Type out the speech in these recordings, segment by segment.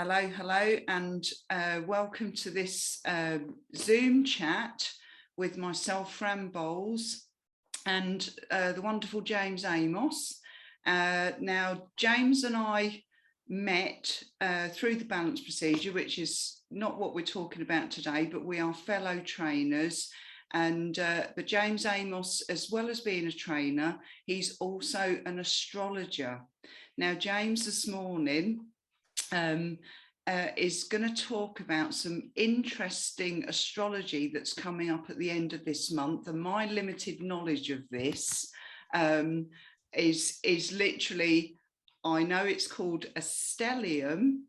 Hello, hello, and welcome to this Zoom chat with myself, Fran Bowles, and the wonderful James Amos. Now, James and I met through the balance procedure, which is not what we're talking about today, but we are fellow trainers. And but James Amos, as well as being a trainer, he's also an astrologer. Now, James this morning is going to talk about some interesting astrology that's coming up at the end of this month. And my limited knowledge of this is literally, I know it's called a stellium,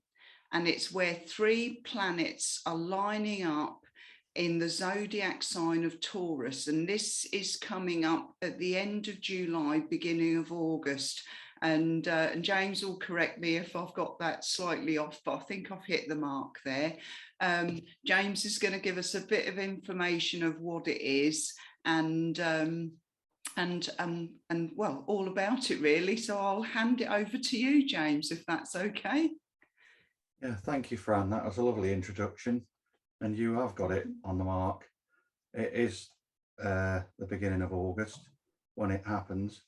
and it's where 3 planets are lining up in the zodiac sign of Taurus. And this is coming up at the end of July, beginning of August. And James will correct me if I've got that slightly off, but I think I've hit the mark there. James is going to give us a bit of information of what it is and well, all about it really. So I'll hand it over to you, James, if that's okay. Yeah, thank you, Fran. That was a lovely introduction, and you have got it on the mark. It is the beginning of August when it happens.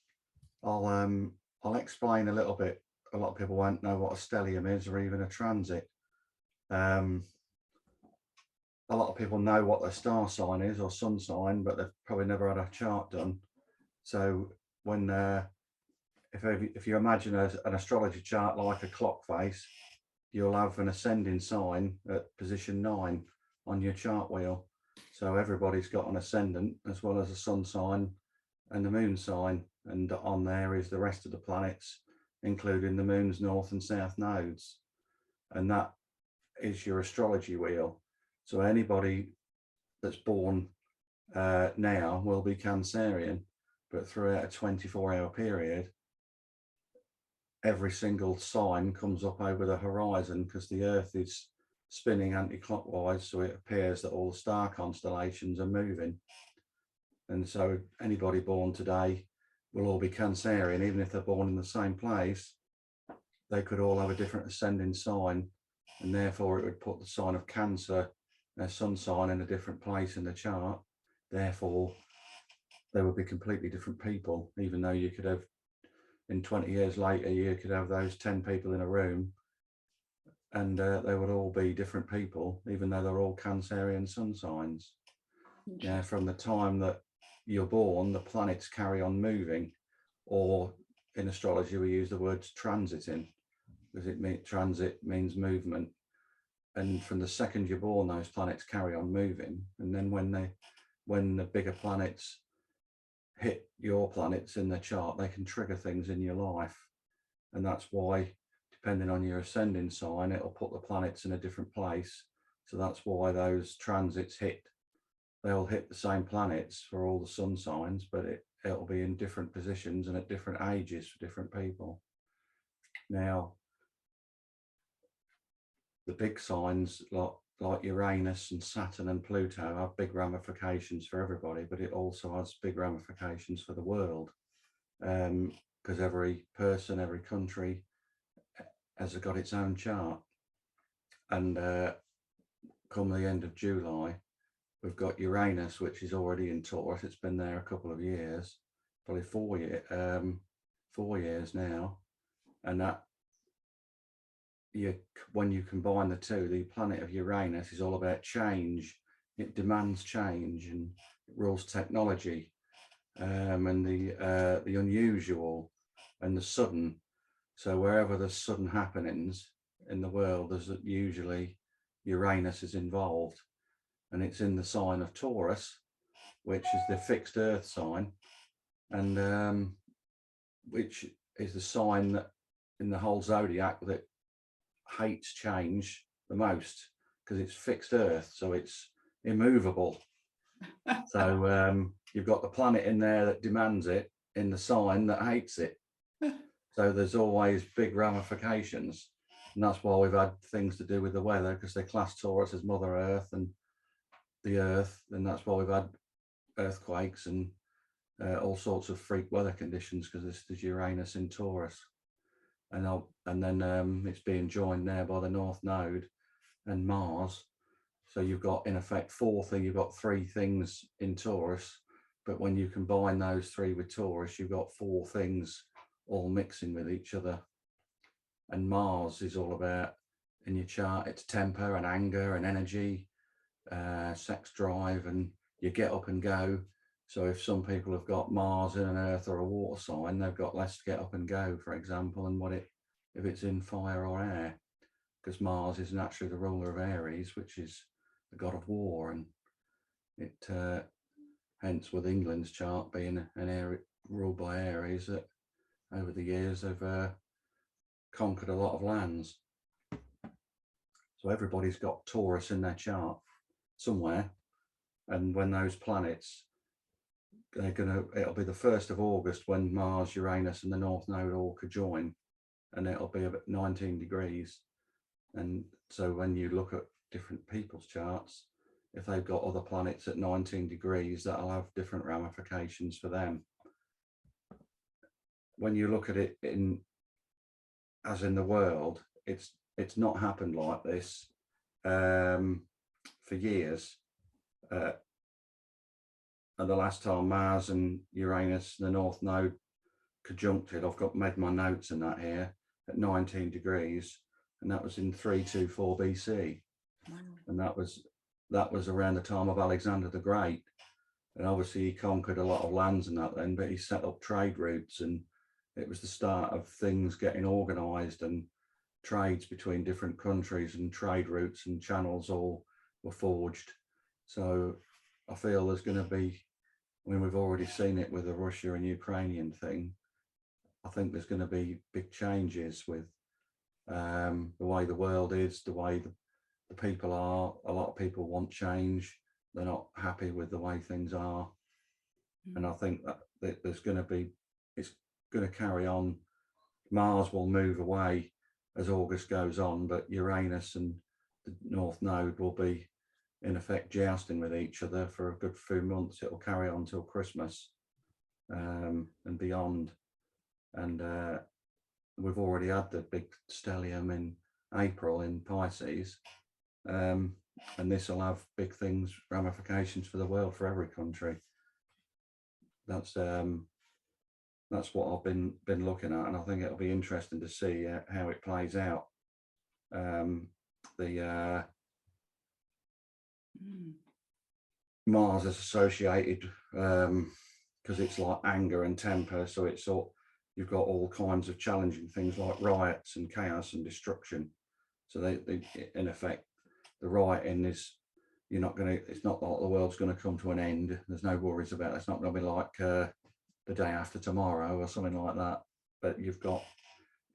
I'll explain a little bit. A lot of people won't know what a stellium is or even a transit. A lot of people know what their star sign is or sun sign, but they've probably never had a chart done. So when if you imagine an astrology chart like a clock face, you'll have an ascending sign at position 9 on your chart wheel. So everybody's got an ascendant as well as a sun sign and the moon sign, and on there is the rest of the planets, including the moon's north and south nodes, and that is your astrology wheel. So anybody that's born now will be Cancerian, but throughout a 24-hour period, every single sign comes up over the horizon because the Earth is spinning anti-clockwise, so it appears that all the star constellations are moving. And so anybody born today will all be Cancerian, even if they're born in the same place. They could all have a different ascending sign, and therefore it would put the sign of Cancer, their sun sign, in a different place in the chart. Therefore, they would be completely different people, even though you could have, in 20 years later, you could have those 10 people in a room, and they would all be different people, even though they're all Cancerian sun signs. Yeah, from the time that you're born, the planets carry on moving, or in astrology we use the word transiting, because transit means movement. And from the second you're born, those planets carry on moving. And then when the bigger planets hit your planets in the chart, they can trigger things in your life. And that's why, depending on your ascending sign, it'll put the planets in a different place. So that's why those transits they'll hit the same planets for all the sun signs, but it'll be in different positions and at different ages for different people. Now, the big signs like Uranus and Saturn and Pluto have big ramifications for everybody, but it also has big ramifications for the world, because every person, every country has got its own chart. And come the end of July, we've got Uranus, which is already in Taurus. It's been there a couple of years, probably 4 years now. And that when you combine the two, the planet of Uranus is all about change. It demands change, and it rules technology, and the unusual and the sudden. So wherever there's sudden happenings in the world, there's usually Uranus is involved. And it's in the sign of Taurus, which is the fixed earth sign, and which is the sign that in the whole zodiac that hates change the most, because it's fixed earth, so it's immovable. So you've got the planet in there that demands it in the sign that hates it. So there's always big ramifications, and that's why we've had things to do with the weather, because they class Taurus as Mother Earth and the Earth, and that's why we've had earthquakes and all sorts of freak weather conditions, because this is Uranus in Taurus. and then it's being joined now by the North Node and Mars. So you've got, in effect, you've got 3 things in Taurus, but when you combine those 3 with Taurus, you've got 4 things all mixing with each other. And Mars is all about, in your chart, it's temper and anger and energy, sex drive, and you get up and go. So if some people have got Mars in an Earth or a water sign, they've got less to get up and go, for example, than if it's in fire or air, because Mars is naturally the ruler of Aries, which is the god of war, and it hence with England's chart being an area ruled by Aries, that over the years they've conquered a lot of lands. So everybody's got Taurus in their chart somewhere, and when those planets, it'll be the 1st of August when Mars, Uranus and the North Node all conjoin, and it'll be about 19 degrees. And so when you look at different people's charts, if they've got other planets at 19 degrees, that'll have different ramifications for them. When you look at it as in the world, it's not happened like this for years. And the last time Mars and Uranus, the North Node, conjuncted, I've made my notes in that here, at 19 degrees, and that was in 324 BC. Wow. And that was around the time of Alexander the Great. And obviously he conquered a lot of lands and that then, but he set up trade routes, and it was the start of things getting organized, and trades between different countries and trade routes and channels all were forged. So I feel there's going to be, we've already seen it with the Russia and Ukrainian thing. I think there's going to be big changes with the way the world is, the way the people are. A lot of people want change. They're not happy with the way things are. And I think that there's going to be, it's going to carry on. Mars will move away as August goes on, but Uranus and the North Node will be, in effect, jousting with each other for a good few months. It will carry on till Christmas and beyond. And we've already had the big stellium in April in Pisces, and this will have big things, ramifications for the world, for every country. That's what I've been looking at, and I think it'll be interesting to see how it plays out. Mars is associated because it's like anger and temper, so it's you've got all kinds of challenging things like riots and chaos and destruction. So they in effect, the rioting is, it's not like the world's going to come to an end. There's no worries about it. It's not going to be like the day after tomorrow or something like that. But you've got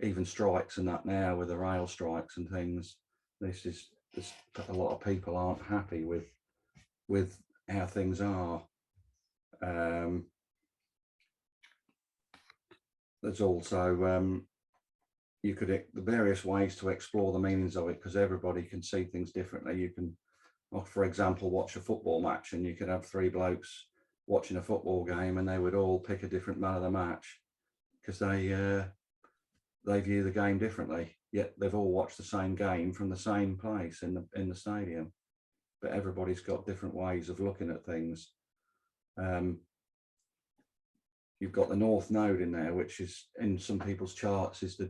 even strikes and that now with the rail strikes and things. There's a lot of people aren't happy with how things are. There's also the various ways to explore the meanings of it, because everybody can see things differently. You can, for example, watch a football match, and you could have 3 blokes watching a football game, and they would all pick a different man of the match because they view the game differently. Yet they've all watched the same game from the same place in the stadium, but everybody's got different ways of looking at things. You've got the North Node in there, which is in some people's charts is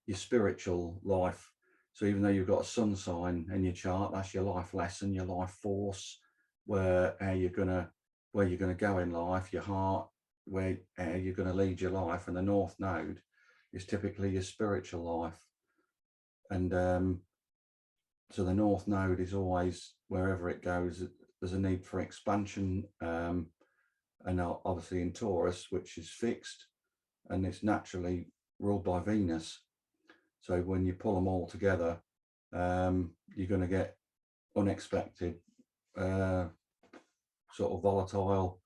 your spiritual life. So even though you've got a sun sign in your chart, that's your life lesson, your life force, where you're gonna go in life, your heart, where you're gonna lead your life. And the North Node is typically your spiritual life. And so the North Node is always, wherever it goes, there's a need for expansion. And obviously in Taurus, which is fixed, and it's naturally ruled by Venus. So when you pull them all together, you're going to get unexpected, sort of volatile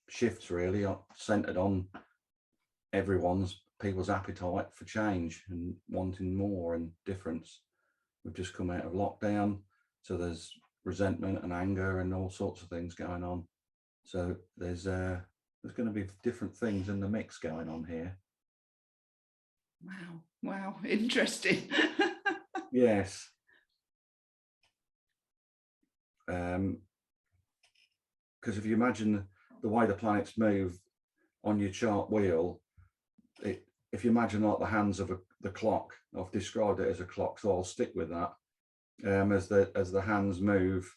shifts, really, centered on people's appetite for change and wanting more and difference. We've just come out of lockdown, so there's resentment and anger and all sorts of things going on. So there's going to be different things in the mix going on here. Wow, interesting. Yes. Because if you imagine the way the planets move on your chart wheel, if you imagine like the hands of the clock, I've described it as a clock, so I'll stick with that. As the hands move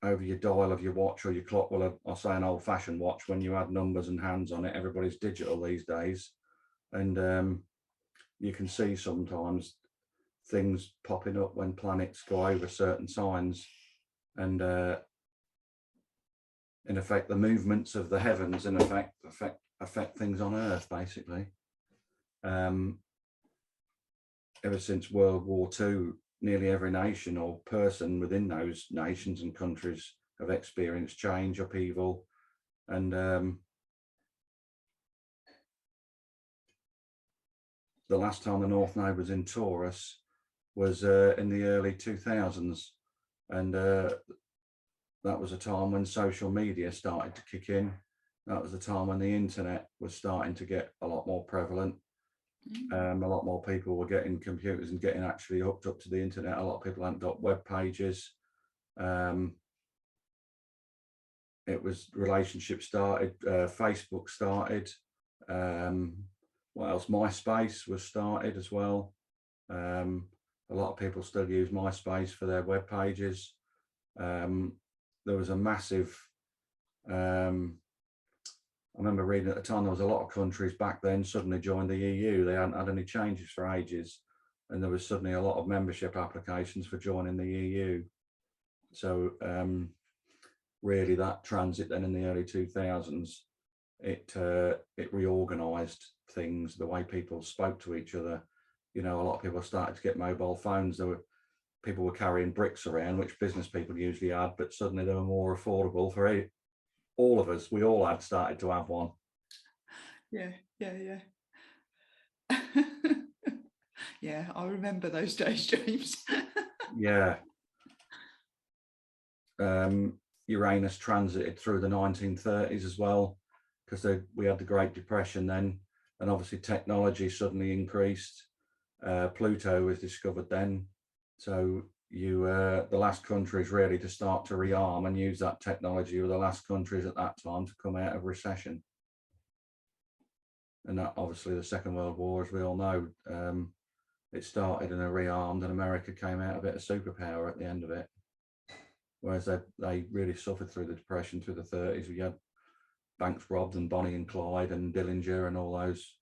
over your dial of your watch or your clock, well, I'll say an old-fashioned watch, when you add numbers and hands on it, everybody's digital these days, and you can see sometimes things popping up when planets go over certain signs, and in effect the movements of the heavens in effect affect things on Earth, basically. Ever since World War II, nearly every nation or person within those nations and countries have experienced change, upheaval, and the last time the North Node was in Taurus was in the early 2000s, and that was a time when social media started to kick in. That was the time when the internet was starting to get a lot more prevalent. A lot more people were getting computers and getting actually hooked up to the internet. A lot of people hadn't got web pages. It was relationships started, Facebook started. What else? MySpace was started as well. A lot of people still use MySpace for their web pages. There was a massive, I remember reading at the time, there was a lot of countries back then suddenly joined the EU. They hadn't had any changes for ages, and there was suddenly a lot of membership applications for joining the EU. So really that transit then in the early 2000s, it reorganized things, the way people spoke to each other. You know, a lot of people started to get mobile phones. People were carrying bricks around, which business people usually had, but suddenly they were more affordable for all of us. We all had started to have one. Yeah. Yeah, I remember those days, James. Yeah. Uranus transited through the 1930s as well, because we had the Great Depression then, and obviously technology suddenly increased. Pluto was discovered then, so the last countries really to start to rearm and use that technology were the last countries at that time to come out of recession. And that obviously the Second World War, as we all know, it started and rearmed, and America came out a bit of superpower at the end of it. Whereas they really suffered through the Depression, through the 30s. We had banks robbed and Bonnie and Clyde and Dillinger and all those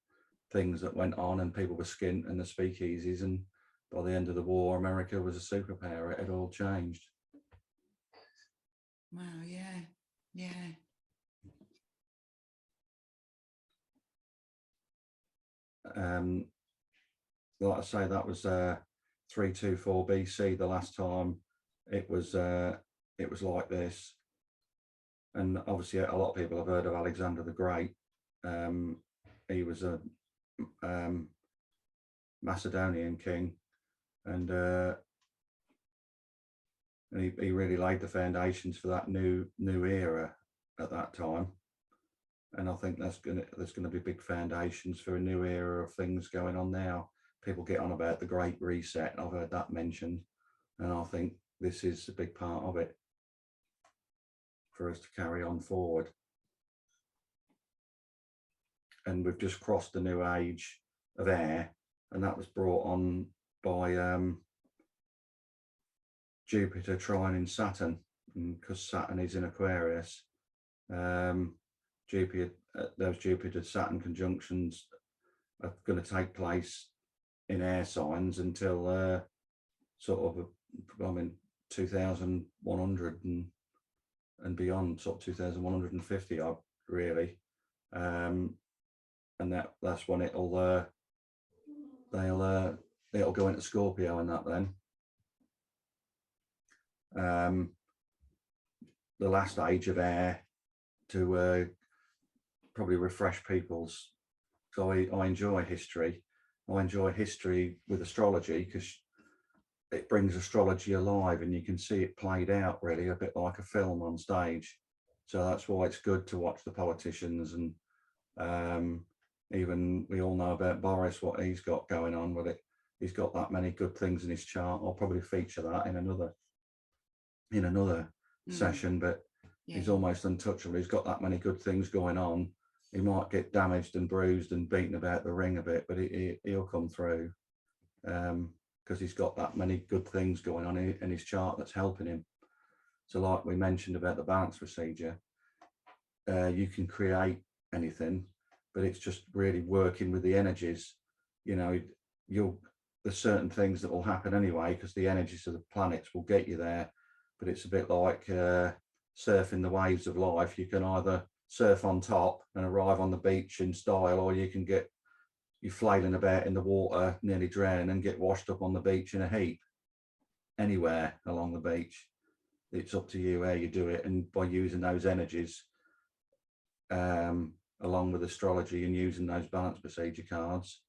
things that went on, and people were skint in the speakeasies. And by the end of the war, America was a superpower. It had all changed. Wow, yeah. Like I say, that was 324 BC the last time it was like this. And obviously a lot of people have heard of Alexander the Great. He was a Macedonian king, and he really laid the foundations for that new era at that time. And I think there's going to be big foundations for a new era of things going on now. People get on about the Great Reset. I've heard that mentioned, and I think this is a big part of it for us to carry on forward. And we've just crossed the new age of air, and that was brought on by Jupiter trining Saturn, because Saturn is in Aquarius. Those Jupiter-Saturn conjunctions are going to take place in air signs until sort of 2100 and beyond, sort of 2150 really, and that's when it'll go into Scorpio and that then. The last age of air to probably refresh people's. So I enjoy history. I enjoy history with astrology because it brings astrology alive, and you can see it played out really a bit like a film on stage. So that's why it's good to watch the politicians and Even we all know about Boris, what he's got going on with it. He's got that many good things in his chart. I'll probably feature that in another session, but he's almost untouchable. He's got that many good things going on. He might get damaged and bruised and beaten about the ring a bit, but he'll come through because he's got that many good things going on in his chart that's helping him. So like we mentioned about the balance procedure, you can create anything, but it's just really working with the energies. You know, there's certain things that will happen anyway because the energies of the planets will get you there. But it's a bit like surfing the waves of life. You can either surf on top and arrive on the beach in style, or you can get you flailing about in the water, nearly drowning, and get washed up on the beach in a heap. Anywhere along the beach, it's up to you how you do it, and by using those energies, along with astrology and using those balance procedure cards,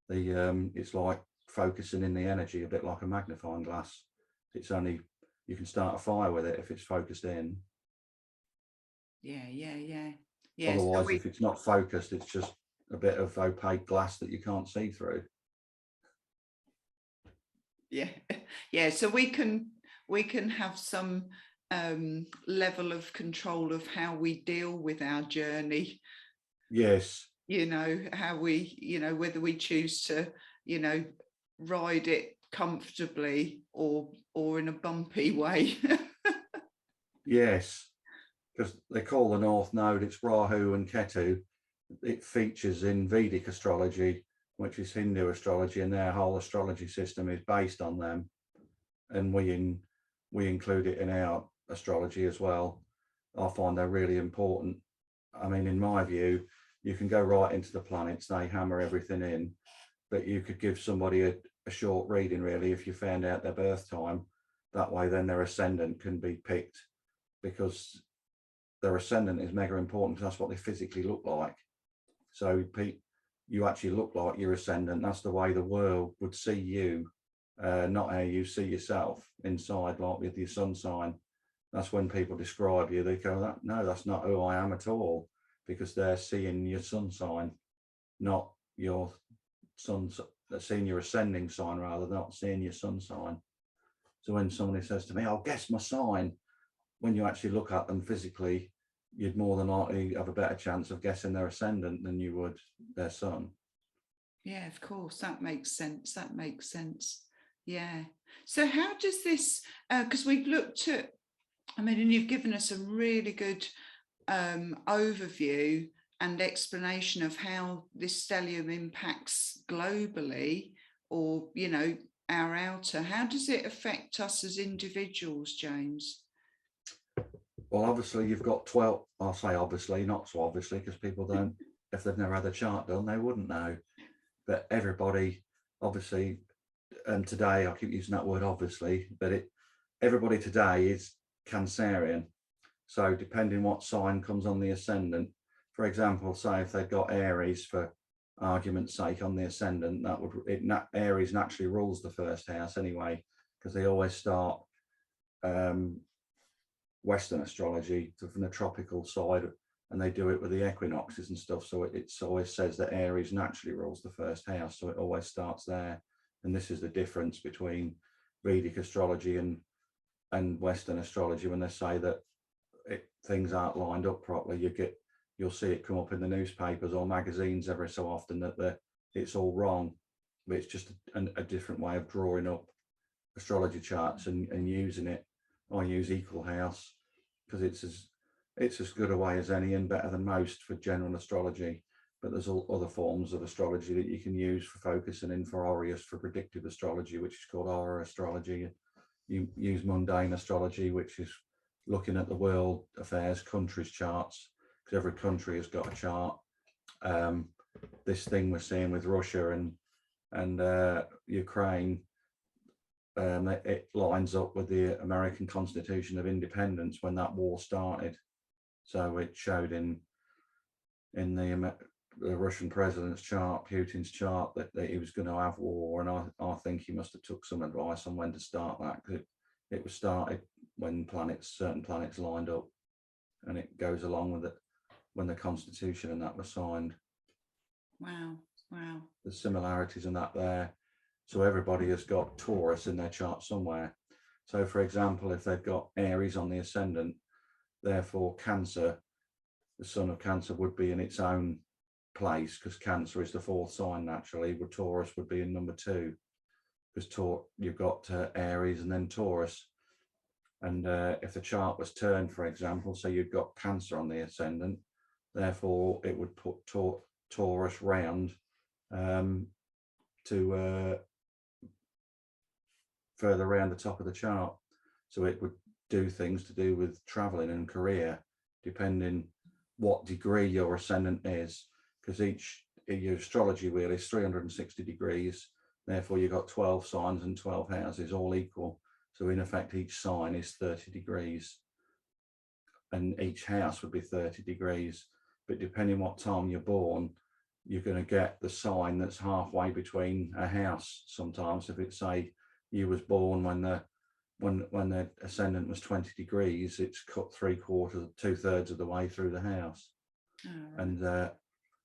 it's like focusing in the energy, a bit like a magnifying glass. It's only you can start a fire with it if it's focused in. Yeah. Otherwise, if it's not focused, it's just a bit of opaque glass that you can't see through. Yeah. So we can have some level of control of how we deal with our journey. Yes. You know, how we, you know, whether we choose to, you know, ride it comfortably or in a bumpy way. Yes, because they call the North Node, it's Rahu and Ketu. It features in Vedic astrology, which is Hindu astrology, and their whole astrology system is based on them. And we include it in our astrology as well. I find they're really important. I mean, in my view, you can go right into the planets, they hammer everything in, but you could give somebody a short reading really if you found out their birth time. That way then their ascendant can be picked, because their ascendant is mega important because that's what they physically look like. So you actually look like your ascendant. That's the way the world would see you, not how you see yourself inside, like with your sun sign. That's when people describe you, they go, no, that's not who I am at all, because they're seeing your sun sign, not your they're seeing your ascending sign rather than not seeing your sun sign. So when somebody says to me, I'll guess my sign, when you actually look at them physically, you'd more than likely have a better chance of guessing their ascendant than you would their sun. Yeah, of course, that makes sense. Yeah. So how does this, because we've looked at, I mean, and you've given us a really good overview and explanation of how this stellium impacts globally, or, you know, our outer. How does it affect us as individuals, James? Well, obviously you've got 12, I'll say obviously, not so obviously, because people don't, if they've never had a chart done, they wouldn't know. But everybody, obviously, and today I keep using that word obviously, but everybody today is Cancerian. So depending what sign comes on the ascendant, for example, say if they've got Aries for argument's sake on the ascendant, Aries naturally rules the first house anyway, because they always start Western astrology from the tropical side, and they do it with the equinoxes and stuff. So it always says that Aries naturally rules the first house, so it always starts there. And this is the difference between Vedic astrology and Western astrology. When they say that things aren't lined up properly, you'll see it come up in the newspapers or magazines every so often that it's all wrong, but it's just a different way of drawing up astrology charts and using it. I use Equal House because it's as good a way as any and better than most for general astrology. But there's all other forms of astrology that you can use for focusing in, for Aureus, for predictive astrology, which is called aura astrology. You use mundane astrology, which is looking at the world affairs, countries charts, because every country has got a chart. This thing we're seeing with Russia and Ukraine, it lines up with the American Constitution of Independence when that war started. So it showed in the Russian president's chart, Putin's chart, that he was going to have war, and I think he must have took some advice on when to start that, because it was started when certain planets lined up, and it goes along with it when the Constitution and that was signed. Wow. Wow. The similarities in that there. So everybody has got Taurus in their chart somewhere. So for example, if they've got Aries on the ascendant, therefore Cancer, the sun of Cancer would be in its own place, because Cancer is the fourth sign naturally, but Taurus would be in number 2, because you've got Aries and then Taurus. And if the chart was turned, for example, so you've got Cancer on the ascendant, therefore it would put Taurus round to further around the top of the chart. So it would do things to do with traveling and career, depending what degree your ascendant is, because your astrology wheel is 360 degrees. Therefore, you've got 12 signs and 12 houses, all equal. So in effect, each sign is 30 degrees, and each house would be 30 degrees. But depending what time you're born, you're going to get the sign that's halfway between a house. Sometimes, if it's, say, you was born when the ascendant was 20 degrees, it's cut 2/3 of the way through the house. Oh, right. And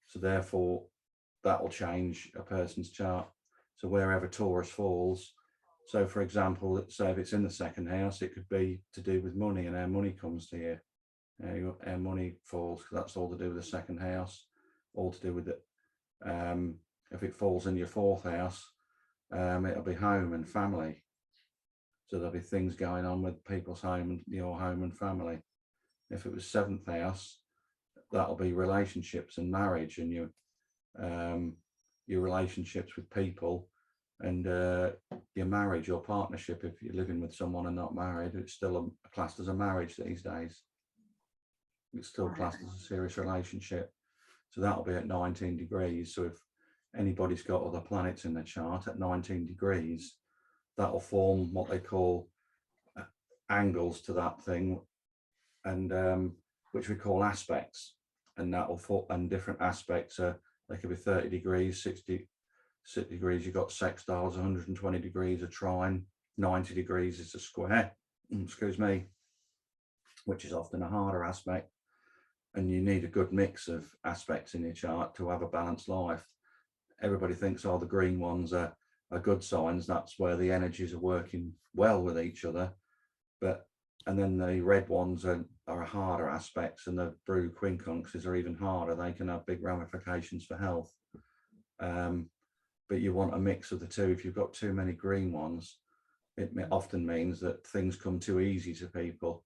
so therefore that will change a person's chart. So wherever Taurus falls, so for example, let's say if it's in the second house, it could be to do with money, and our money comes to you. Our money falls, because that's all to do with the second house, all to do with it. If it falls in your fourth house, it'll be home and family. So there'll be things going on with people's home and your home and family. If it was seventh house, that'll be relationships and marriage, and your relationships with people, and your marriage or partnership. If you're living with someone and not married, it's still classed as a marriage these days. It's still classed as a serious relationship. So that'll be at 19 degrees. So if anybody's got other planets in their chart at 19 degrees, that'll form what they call angles to that thing, and which we call aspects. And that'll form, and different aspects are, they could be 30 degrees, 60 degrees, you've got sextiles, 120 degrees a trine, 90 degrees is a square, excuse me, which is often a harder aspect. And you need a good mix of aspects in your chart to have a balanced life. Everybody thinks, oh, the green ones are good signs, that's where the energies are working well with each other. And then the red ones are harder aspects, and the blue quincunxes are even harder. They can have big ramifications for health. But you want a mix of the two. If you've got too many green ones, it often means that things come too easy to people.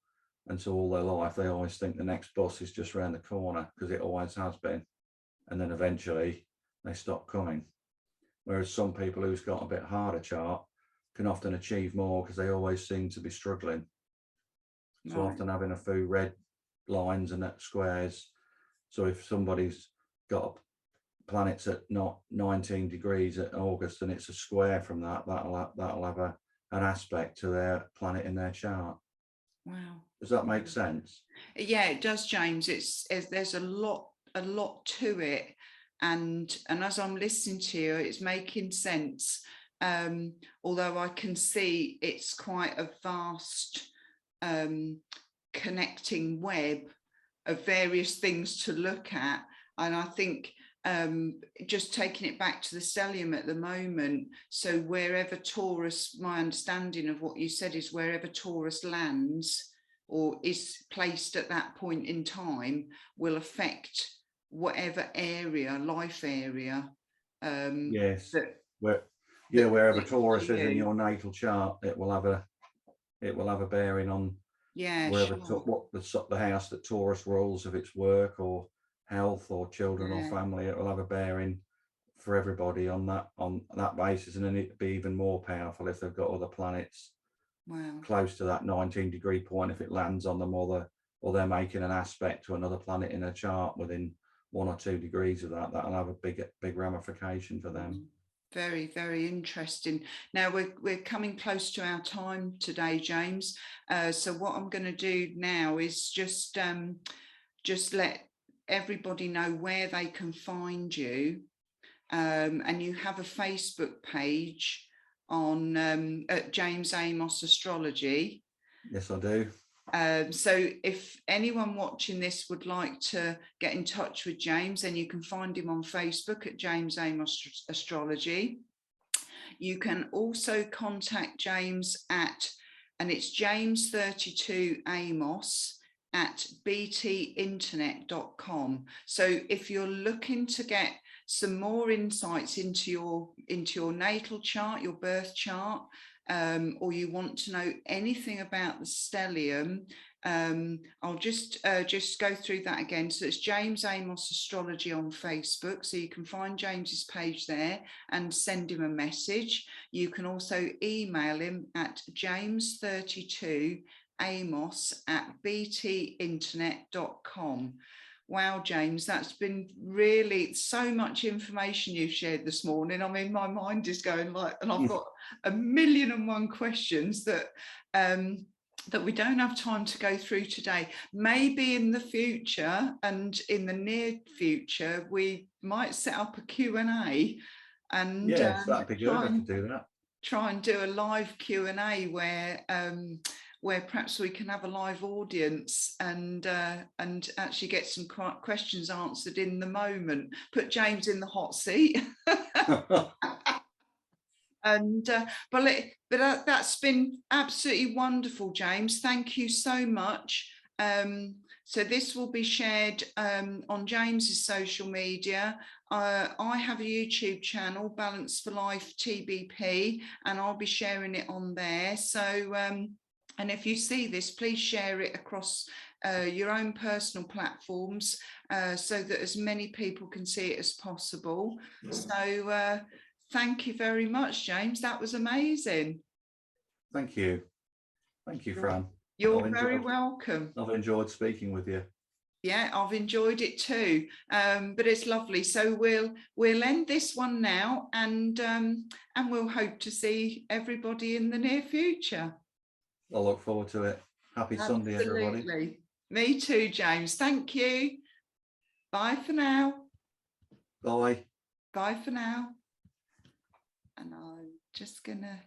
And so all their life, they always think the next bus is just around the corner, because it always has been. And then eventually they stop coming. Whereas some people who's got a bit harder chart can often achieve more, because they always seem to be struggling. So often having a few red lines and that squares. So if somebody's got planets at not 19 degrees at August, and it's a square from that, that'll have an aspect to their planet in their chart. Wow. Does that make sense? Yeah, it does, James. There's a lot to it, and as I'm listening to you, it's making sense. Although I can see it's quite a vast connecting web of various things to look at. And I think just taking it back to the stellium at the moment, so wherever Taurus, my understanding of what you said is wherever Taurus lands or is placed at that point in time will affect whatever life area. Yes. Wherever Taurus is in your natal chart, it will have a bearing on wherever the house that Taurus rules, if it's work or health or children or family. It will have a bearing for everybody on that basis, and then it'd be even more powerful if they've got other planets close to that 19 degree point. If it lands on them, or they're making an aspect to another planet in a chart within 1 or 2 degrees of that'll have a big ramification for them. Very, very interesting. Now we're coming close to our time today, James. So what I'm going to do now is just let everybody know where they can find you. And you have a Facebook page on at James Amos Astrology. Yes, I do. So if anyone watching this would like to get in touch with James, then you can find him on Facebook at James Amos Astrology. You can also contact James and it's james32amos@btinternet.com. So if you're looking to get some more insights into your natal chart, your birth chart, or you want to know anything about the stellium, I'll just go through that again. So it's James Amos Astrology on Facebook. So you can find James's page there and send him a message. You can also email him at james32amos@btinternet.com. Wow, James, that's been really so much information you've shared this morning. I mean, my mind is going like, and I've got 1,000,001 questions that we don't have time to go through today. Maybe in the future and in the near future, we might set up a Q&A and yes, that'd be good. I could do that. Try and do a live Q&A where perhaps we can have a live audience and actually get some questions answered in the moment. Put James in the hot seat. And but that's been absolutely wonderful, James. Thank you so much. So this will be shared on James's social media. I have a YouTube channel, Balance for Life TBP, and I'll be sharing it on there. So and if you see this, please share it across your own personal platforms so that as many people can see it as possible. So thank you very much, James. That was amazing. Thank you. Thank you, Fran. You're very welcome. I've enjoyed speaking with you. Yeah, I've enjoyed it too. But it's lovely. So we'll end this one now, and we'll hope to see everybody in the near future. I look forward to it. Happy Sunday, everybody. Me too, James. Thank you. Bye for now. Bye. Bye for now. And I'm just gonna